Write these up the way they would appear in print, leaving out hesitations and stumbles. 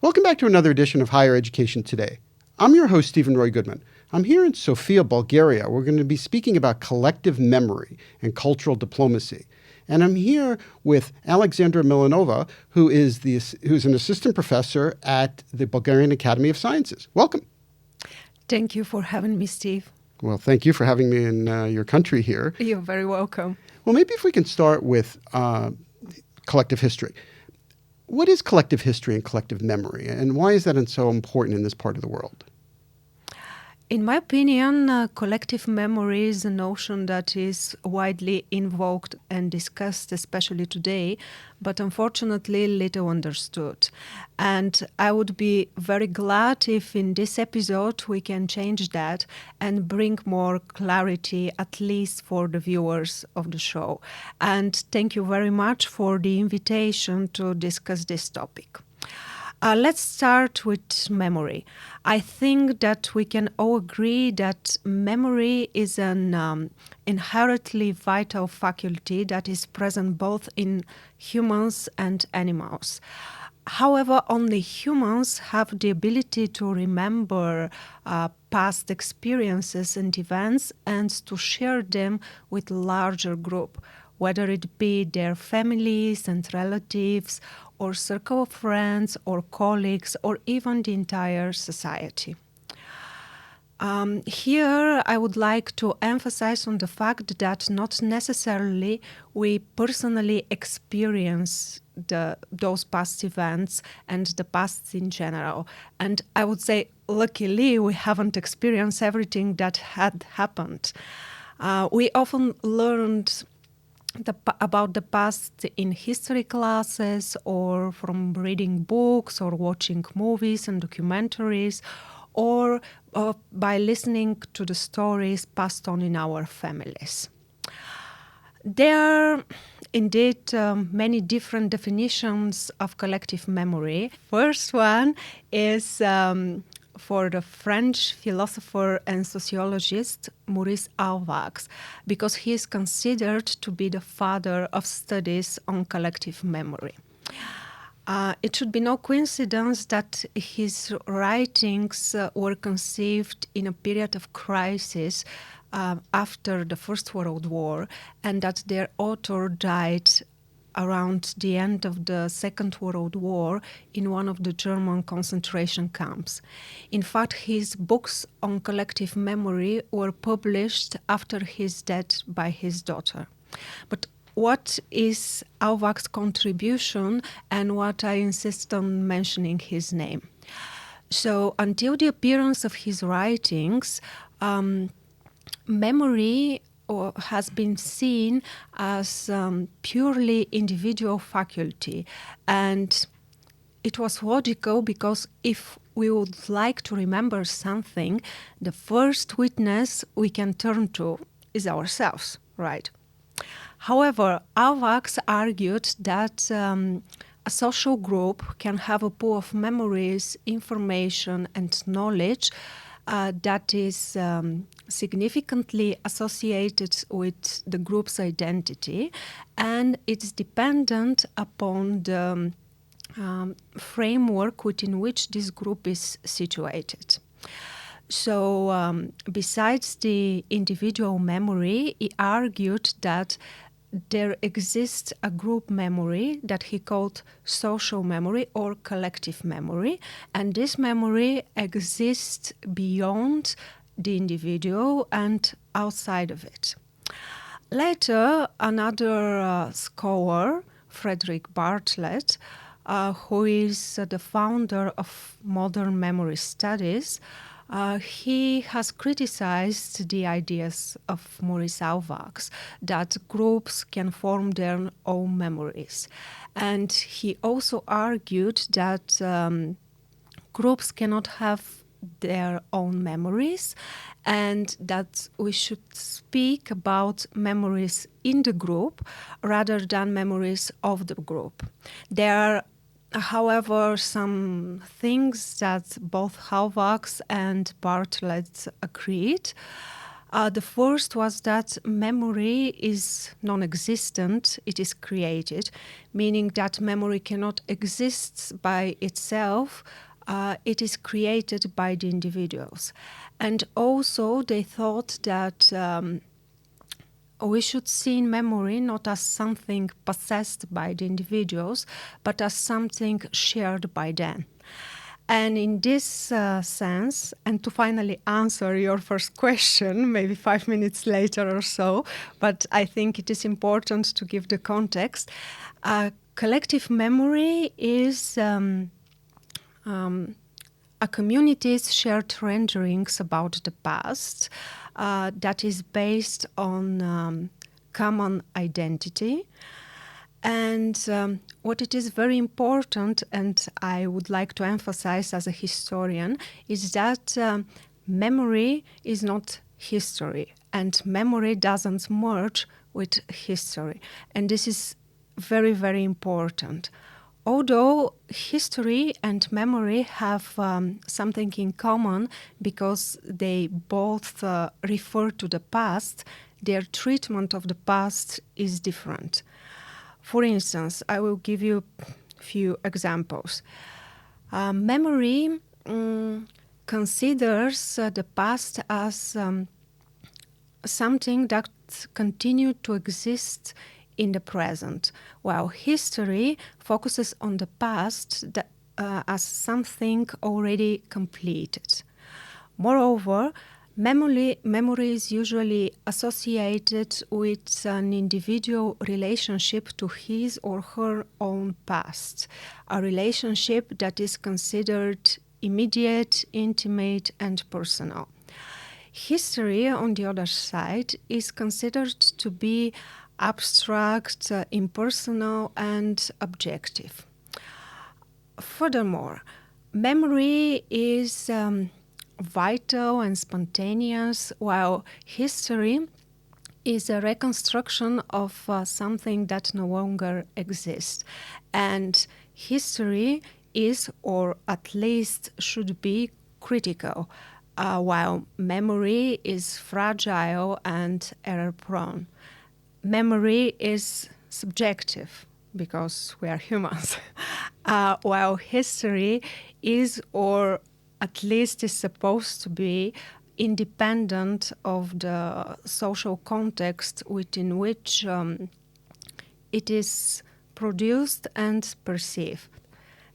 Welcome back to another edition of Higher Education Today. I'm your host, Stephen Roy Goodman. I'm here in Sofia, Bulgaria. We're going to be speaking about collective memory and cultural diplomacy. And I'm here with Alexandra Milanova, who's an assistant professor at the Bulgarian Academy of Sciences. Welcome. Thank you for having me, Steve. Well, thank you for having me in your country here. You're very welcome. Well, maybe if we can start with collective history. What is collective history and collective memory, and why is that so important in this part of the world? In my opinion, collective memory is a notion that is widely invoked and discussed, especially today, but unfortunately little understood. And I would be very glad if in this episode we can change that and bring more clarity, at least for the viewers of the show. And thank you very much for the invitation to discuss this topic. Let's start with memory. I think that we can all agree that memory is an inherently vital faculty that is present both in humans and animals. However, only humans have the ability to remember past experiences and events and to share them with a larger group, whether it be their families and relatives, or circle of friends, or colleagues, or even the entire society. Here, I would like to emphasize on the fact that not necessarily we personally experience those past events and the past in general. And I would say, luckily, we haven't experienced everything that had happened. We often learned about the past in history classes or from reading books or watching movies and documentaries or by listening to the stories passed on in our families. There are indeed many different definitions of collective memory. First one is for the French philosopher and sociologist Maurice Auwachs, because he is considered to be the father of studies on collective memory. It should be no coincidence that his writings were conceived in a period of crisis after the First World War, and that their author died around the end of the Second World War in one of the German concentration camps. In fact, his books on collective memory were published after his death by his daughter. But what is Auwachs' contribution, and what I insist on mentioning his name? So until the appearance of his writings, memory has been seen as purely individual faculty. And it was logical because if we would like to remember something, the first witness we can turn to is ourselves, right? However, Auwachs argued that a social group can have a pool of memories, information, and knowledge that is significantly associated with the group's identity, and it's dependent upon the framework within which this group is situated. So besides the individual memory, he argued that there exists a group memory that he called social memory or collective memory, and this memory exists beyond the individual and outside of it. Later, another scholar, Frederick Bartlett, who is the founder of modern memory studies, he has criticized the ideas of Maurice Auwachs that groups can form their own memories. And he also argued that groups cannot have their own memories, and that we should speak about memories in the group rather than memories of the group. There are, however, some things that both Auwachs and Bartlett agreed. The first was that memory is non-existent, it is created, meaning that memory cannot exist by itself, it is created by the individuals. And also they thought that we should see memory not as something possessed by the individuals, but as something shared by them. And in this sense, and to finally answer your first question, maybe 5 minutes later or so, but I think it is important to give the context, collective memory is a community's shared renderings about the past that is based on common identity. And what it is very important, and I would like to emphasize as a historian, is that memory is not history, and memory doesn't merge with history. And this is very, very important. Although history and memory have something in common because they both refer to the past, their treatment of the past is different. For instance, I will give you a few examples. Memory considers the past as something that continued to exist in the present, while history focuses on the past as something already completed. Moreover, memory is usually associated with an individual relationship to his or her own past, a relationship that is considered immediate, intimate, and personal. History, on the other side, is considered to be abstract, impersonal, and objective. Furthermore, memory is vital and spontaneous, while history is a reconstruction of something that no longer exists. And history is, or at least should be, critical, while memory is fragile and error-prone. Memory is subjective, because we are humans, while history is, or at least is supposed to be, independent of the social context within which it is produced and perceived.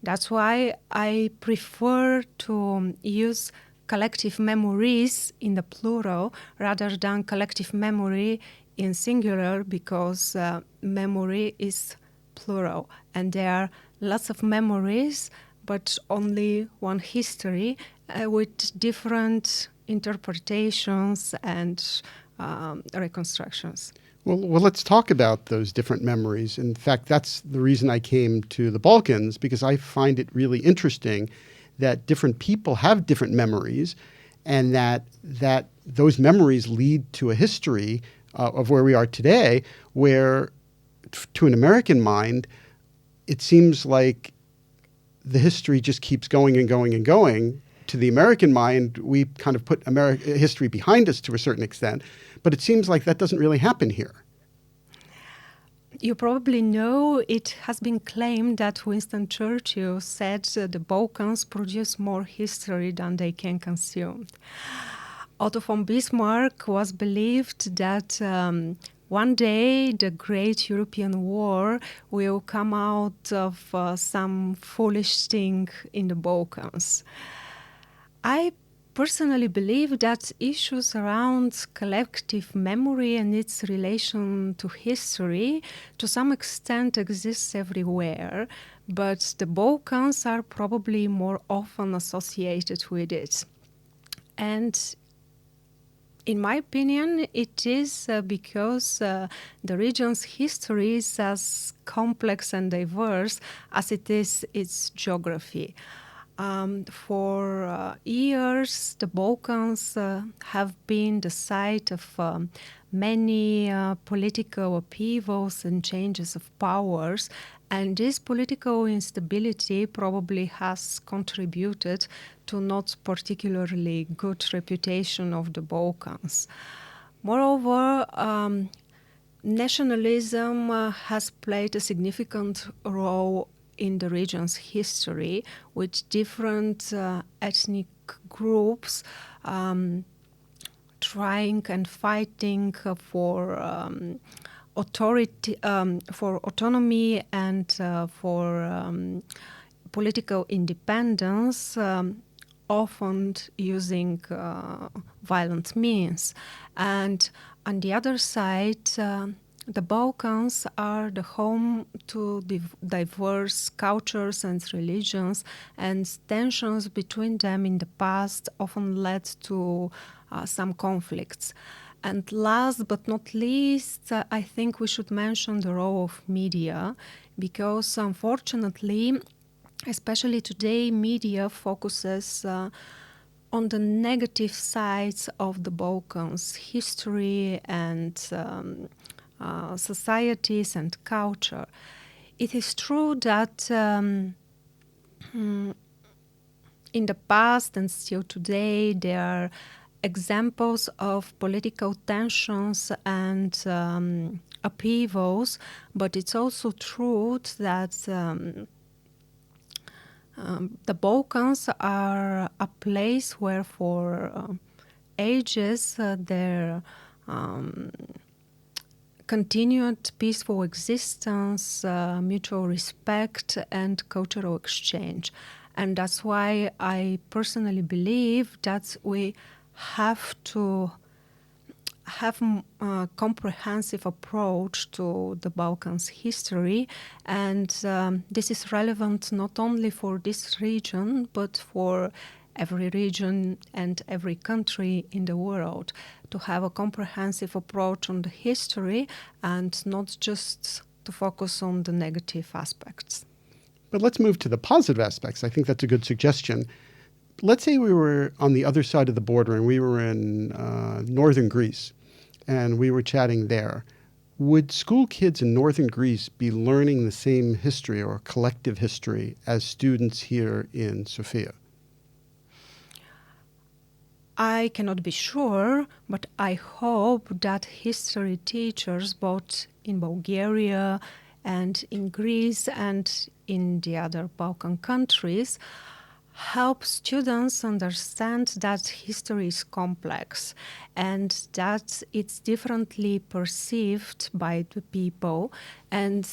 That's why I prefer to use collective memories in the plural rather than collective memory in singular, because memory is plural and there are lots of memories but only one history with different interpretations and reconstructions. Well, let's talk about those different memories. In fact, that's the reason I came to the Balkans, because I find it really interesting that different people have different memories, and that those memories lead to a history of where we are today, where to an American mind, it seems like the history just keeps going and going and going. To the American mind, we kind of put history behind us to a certain extent, but it seems like that doesn't really happen here. You probably know it has been claimed that Winston Churchill said the Balkans produce more history than they can consume. Otto von Bismarck was believed that one day the great European war will come out of some foolish thing in the Balkans. I personally believe that issues around collective memory and its relation to history to some extent exists everywhere, but the Balkans are probably more often associated with it. And in my opinion, it is because the region's history is as complex and diverse as it is its geography. For years, the Balkans have been the site of many political upheavals and changes of powers, and this political instability probably has contributed to not particularly good reputation of the Balkans. Moreover, nationalism has played a significant role in the region's history, with different ethnic groups trying and fighting for authority, for autonomy, and for political independence, often using violent means. And on the other side, the Balkans are the home to diverse cultures and religions, and tensions between them in the past often led to some conflicts. And last but not least, I think we should mention the role of media, because unfortunately, especially today, media focuses on the negative sides of the Balkans' history and societies and culture. It is true that in the past and still today there are examples of political tensions and upheavals, but it's also true that the Balkans are a place where for ages their continued peaceful existence, mutual respect, and cultural exchange. And that's why I personally believe that we have to have a comprehensive approach to the Balkans history, and this is relevant not only for this region but for every region and every country in the world, to have a comprehensive approach on the history and not just to focus on the negative aspects. But let's move to the positive aspects. I think that's a good suggestion. Let's say we were on the other side of the border and we were in northern Greece and we were chatting there. Would school kids in northern Greece be learning the same history or collective history as students here in Sofia? I cannot be sure, but I hope that history teachers, both in Bulgaria and in Greece and in the other Balkan countries, help students understand that history is complex and that it's differently perceived by the people, and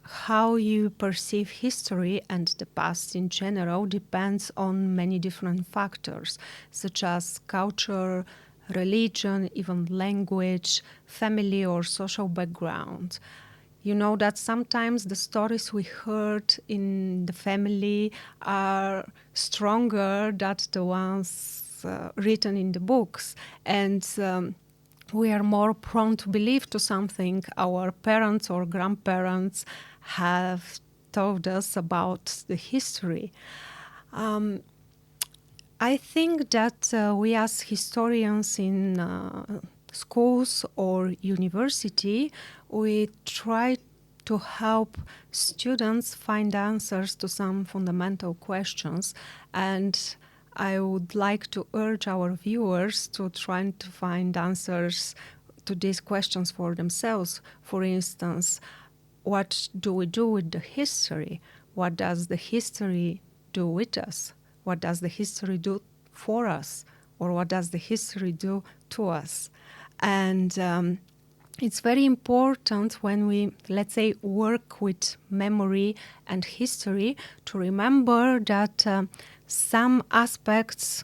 how you perceive history and the past in general depends on many different factors, such as culture, religion, even language, family or social background. You know that sometimes the stories we heard in the family are stronger than the ones written in the books. And we are more prone to believe to something our parents or grandparents have told us about the history. I think that we as historians in schools or university, we try to help students find answers to some fundamental questions, and I would like to urge our viewers to try to find answers to these questions for themselves. For instance, what do we do with the history? What does the history do with us? What does the history do for us? Or what does the history do to us? And it's very important when we, let's say, work with memory and history to remember that some aspects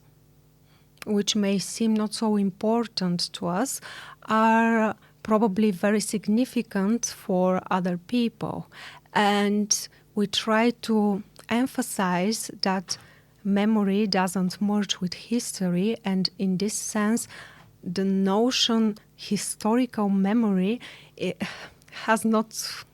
which may seem not so important to us are probably very significant for other people. And we try to emphasize that memory doesn't merge with history, and in this sense, the notion historical memory has not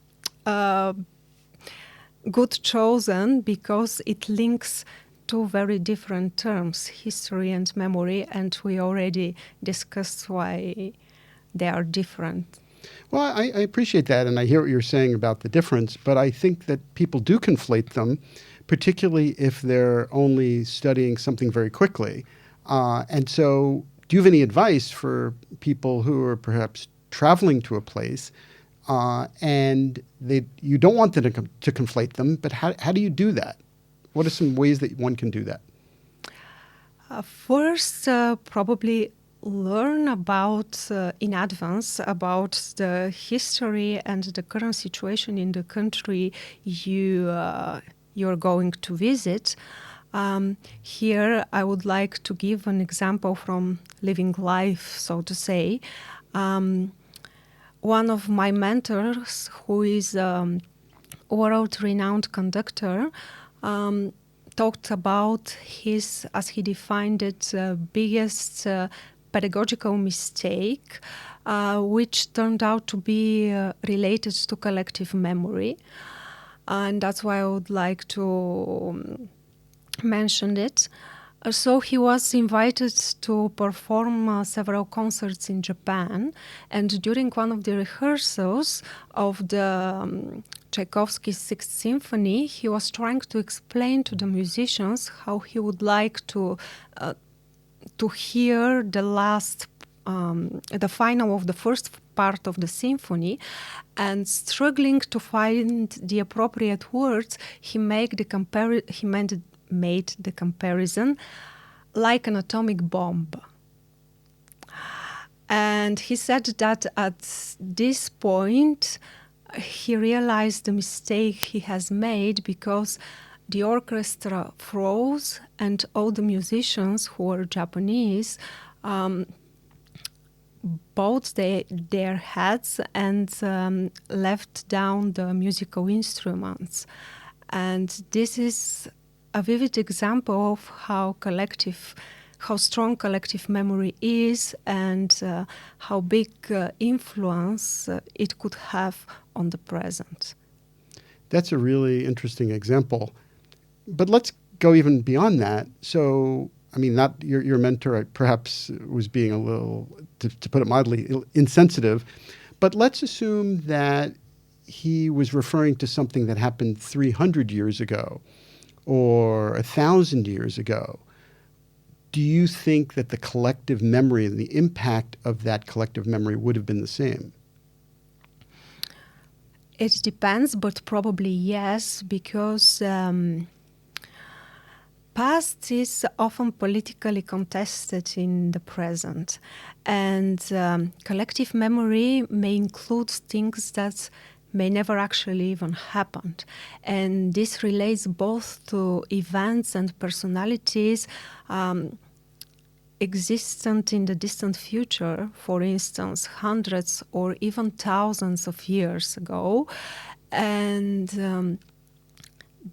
good chosen, because it links two very different terms, history and memory, and we already discussed why they are different. Well, I appreciate that, and I hear what you're saying about the difference, but I think that people do conflate them, particularly if they're only studying something very quickly. And so Do you have any advice for people who are perhaps traveling to a place and you don't want them to conflate them, but how do you do that? What are some ways that one can do that? First, probably learn about in advance about the history and the current situation in the country you're going to visit. Here, I would like to give an example from living life, so to say. One of my mentors, who is a world-renowned conductor, talked about his, as he defined it, biggest pedagogical mistake, which turned out to be related to collective memory. And that's why I would like to mention it. So he was invited to perform several concerts in Japan, and during one of the rehearsals of the Tchaikovsky's Sixth Symphony, he was trying to explain to the musicians how he would like to hear the final of the first part of the symphony, and struggling to find the appropriate words, he made the comparison like an atomic bomb. And he said that at this point, he realized the mistake he has made because the orchestra froze and all the musicians who were Japanese bowed their heads and left down the musical instruments. And this is a vivid example of how strong collective memory is, and how big influence it could have on the present. That's a really interesting example. But let's go even beyond that. So, I mean, not your mentor perhaps was being a little, to put it mildly, insensitive. But let's assume that he was referring to something that happened 300 years ago or 1,000 years ago. Do you think that the collective memory and the impact of that collective memory would have been the same? It depends, but probably yes, because past is often politically contested in the present, and collective memory may include things that may never actually even happened. And this relates both to events and personalities existent in the distant future, for instance, hundreds or even thousands of years ago. And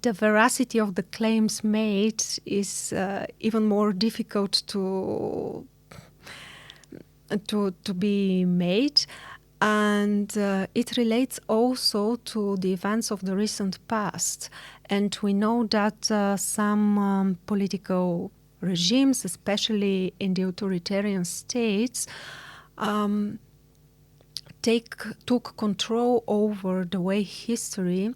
the veracity of the claims made is even more difficult to be made. And it relates also to the events of the recent past. And we know that some political regimes, especially in the authoritarian states, took control over the way history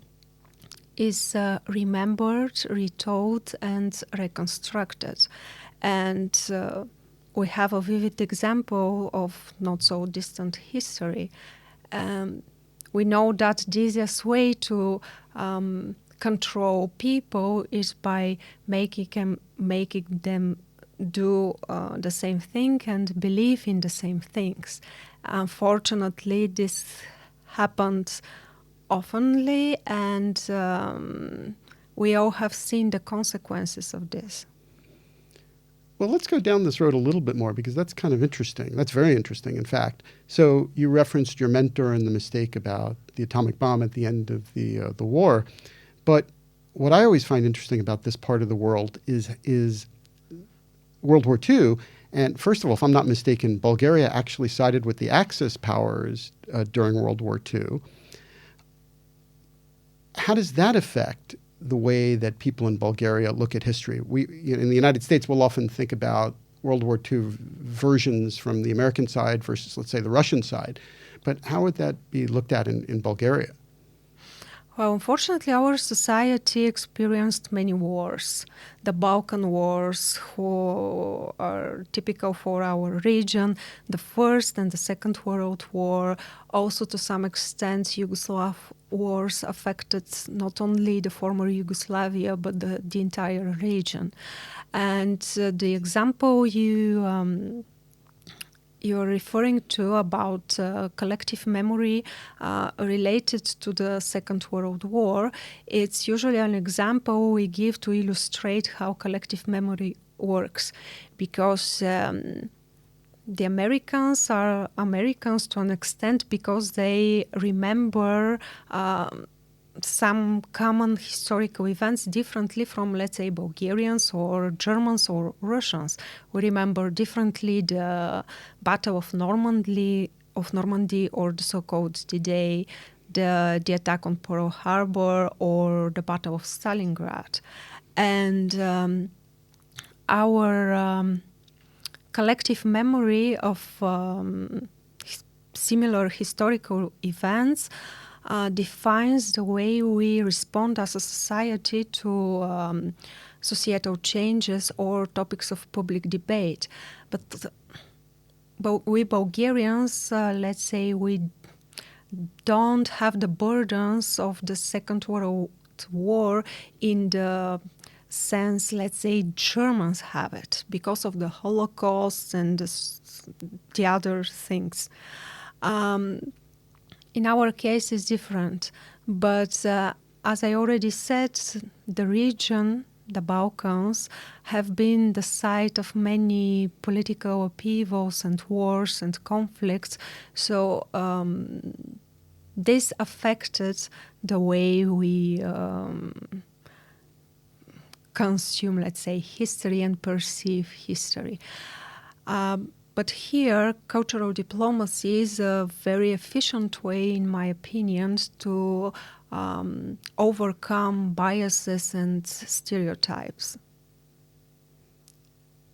is remembered, retold, and reconstructed. And we have a vivid example of not so distant history. We know that the easiest way to control people is by making them do the same thing and believe in the same things. Unfortunately, this happens oftenly, and we all have seen the consequences of this. Well, let's go down this road a little bit more, because that's kind of interesting. That's very interesting, in fact. So you referenced your mentor and the mistake about the atomic bomb at the end of the war. But what I always find interesting about this part of the world is World War II. And first of all, if I'm not mistaken, Bulgaria actually sided with the Axis powers during World War II. How does that affect the way that people in Bulgaria look at history? In the United States, we'll often think about World War II versions from the American side versus, let's say, the Russian side. But how would that be looked at in Bulgaria? Well, unfortunately, our society experienced many wars. The Balkan wars, who are typical for our region, the First and the Second World War, also to some extent Yugoslav wars affected not only the former Yugoslavia, but the entire region. And the example you're referring to about collective memory related to the Second World War, it's usually an example we give to illustrate how collective memory works, because the Americans are Americans to an extent because they remember some common historical events differently from, let's say, Bulgarians or Germans or Russians. We remember differently the Battle of Normandy, or the so-called D-Day, the attack on Pearl Harbor, or the Battle of Stalingrad. And our collective memory of similar historical events defines the way we respond as a society to societal changes or topics of public debate. But we Bulgarians, let's say, we don't have the burdens of the Second World War in the sense, let's say, Germans have it because of the Holocaust and the other things. In our case, it's different. But as I already said, the region, the Balkans, have been the site of many political upheavals and wars and conflicts. So this affected the way we consume, let's say, history and perceive history. But here, cultural diplomacy is a very efficient way, in my opinion, to overcome biases and stereotypes.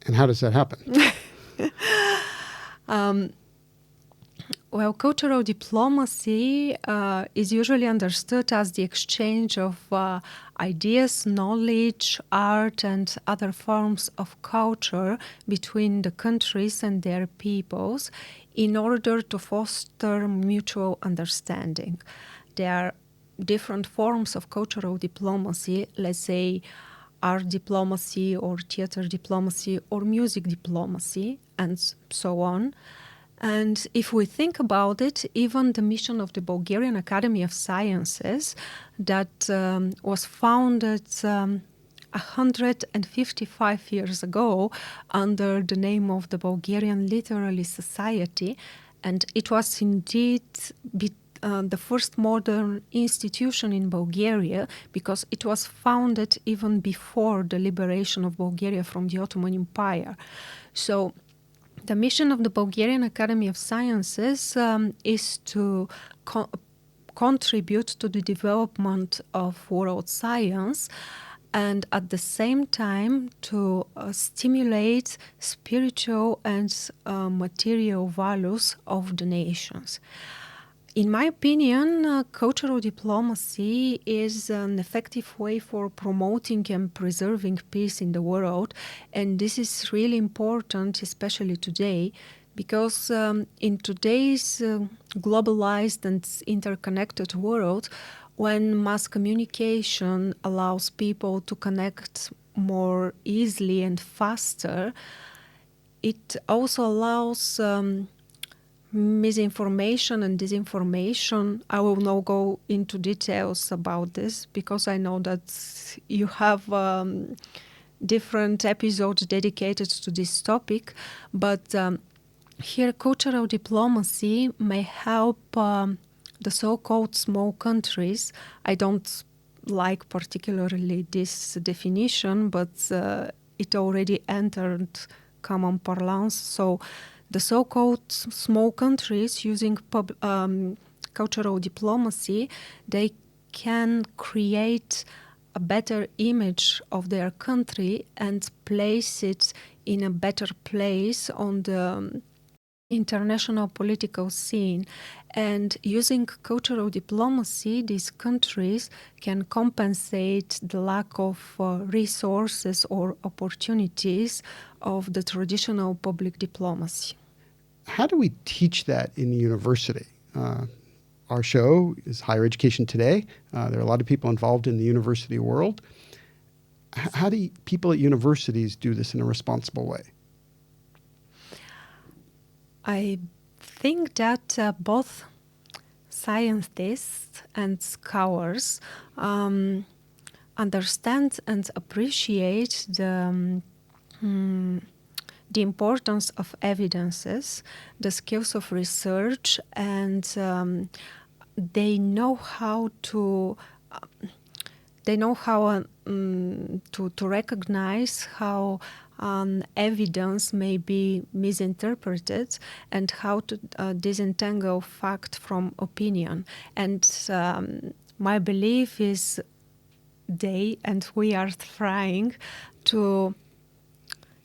And how does that happen? Well, cultural diplomacy is usually understood as the exchange of ideas, knowledge, art, and other forms of culture between the countries and their peoples in order to foster mutual understanding. There are different forms of cultural diplomacy, let's say art diplomacy or theater diplomacy or music diplomacy, and so on. And if we think about it, even the mission of the Bulgarian Academy of Sciences that was founded 155 years ago under the name of the Bulgarian Literary Society, and it was indeed the first modern institution in Bulgaria because it was founded even before the liberation of Bulgaria from the Ottoman Empire. So the mission of the Bulgarian Academy of Sciences is to contribute to the development of world science and at the same time to stimulate spiritual and material values of the nations. In my opinion, cultural diplomacy is an effective way for promoting and preserving peace in the world, and this is really important, especially today, because in today's globalized and interconnected world, when mass communication allows people to connect more easily and faster, it also allows misinformation and disinformation. I will not go into details about this because I know that you have different episodes dedicated to this topic, but here cultural diplomacy may help the so-called small countries. I don't like particularly this definition, but it already entered common parlance. So the so-called small countries using cultural diplomacy, they can create a better image of their country and place it in a better place on the international political scene. And using cultural diplomacy, these countries can compensate the lack of resources or opportunities of the traditional public diplomacy. How do we teach that in the university? Our show is Higher Education Today. There are a lot of people involved in the university world. How do people at universities do this in a responsible way? I think that both scientists and scholars understand and appreciate the importance of evidences, the skills of research, and they know how to recognize how evidence may be misinterpreted and how to disentangle fact from opinion. And my belief is we are trying to,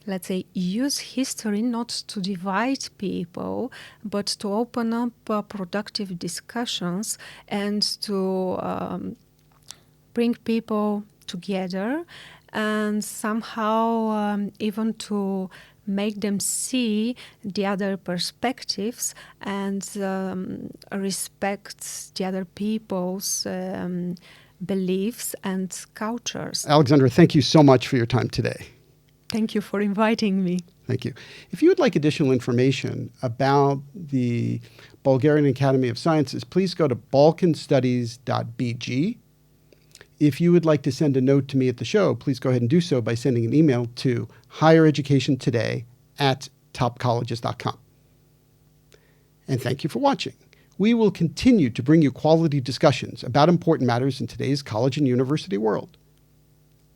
let's say, use history not to divide people, but to open up productive discussions and to bring people together and somehow even to make them see the other perspectives and respect the other people's beliefs and cultures. Alexandra, thank you so much for your time today. Thank you for inviting me. Thank you. If you would like additional information about the Bulgarian Academy of Sciences, please go to balkanstudies.bg. If you would like to send a note to me at the show, please go ahead and do so by sending an email to highereducationtoday@topcolleges.com. And thank you for watching. We will continue to bring you quality discussions about important matters in today's college and university world.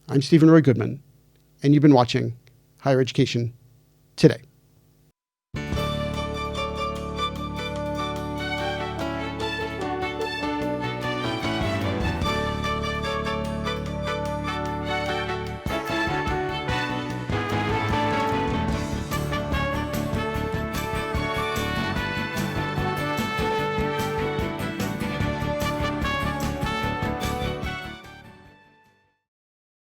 I'm Stephen Roy Goodman, and you've been watching Higher Education Today.